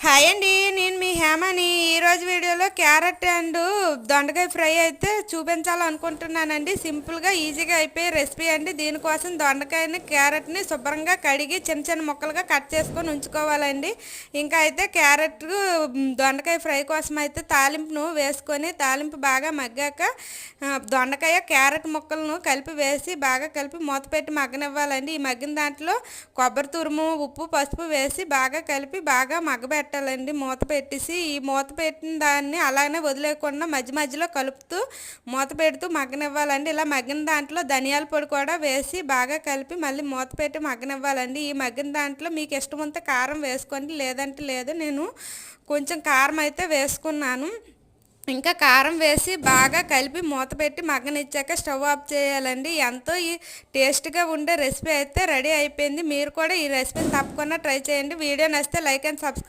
Hi అండి, నేను మీ హేమని. ఈరోజు వీడియోలో క్యారెట్ అండ్ దొండకాయ ఫ్రై అయితే చూపించాలనుకుంటున్నానండి. సింపుల్గా ఈజీగా అయిపోయే రెసిపీ అండి. దీనికోసం దొండకాయని క్యారెట్ని శుభ్రంగా కడిగి చిన్న చిన్న ముక్కలుగా కట్ చేసుకొని ఉంచుకోవాలండి. ఇంకా అయితే క్యారెట్ దొండకాయ ఫ్రై కోసం అయితే తాలింపును వేసుకొని తాలింపు బాగా మగ్గాక దొండకాయ క్యారెట్ ముక్కలను కలిపి వేసి బాగా కలిపి మూత పెట్టి మగ్గనివ్వాలండి. ఈ మగ్గిన దాంట్లో కొబ్బరి తురుము, ఉప్పు, పసుపు వేసి బాగా కలిపి బాగా మగ్గబెట్టాలండి. మూత పెట్టేసి ఈ మూత పెట్టిన దాన్ని అలానే వదిలేకుండా మధ్య మధ్యలో కలుపుతూ మూత పెడుతూ మగ్గనివ్వాలండి. ఇలా మగ్గిన దాంట్లో ధనియాల పొడి కూడా వేసి బాగా కలిపి మళ్ళీ మూత పెట్టి మగ్గనివ్వాలండి. ఈ మగ్గిన దాంట్లో మీకు ఇష్టం ఉంటే కారం వేసుకోండి, లేదంటే లేదు. నేను కొంచెం కారం అయితే వేసుకున్నాను. ఇంకా కారం వేసి బాగా కలిపి మూత పెట్టి మగ్గనిచ్చాక స్టవ్ ఆఫ్ చేయాలండి. ఎంతో ఈ టేస్ట్గా ఉండే రెసిపీ అయితే రెడీ అయిపోయింది. మీరు కూడా ఈ రెసిపీని తప్పకుండా ట్రై చేయండి. వీడియో నచ్చితే లైక్ అండ్ సబ్స్క్రైబ్.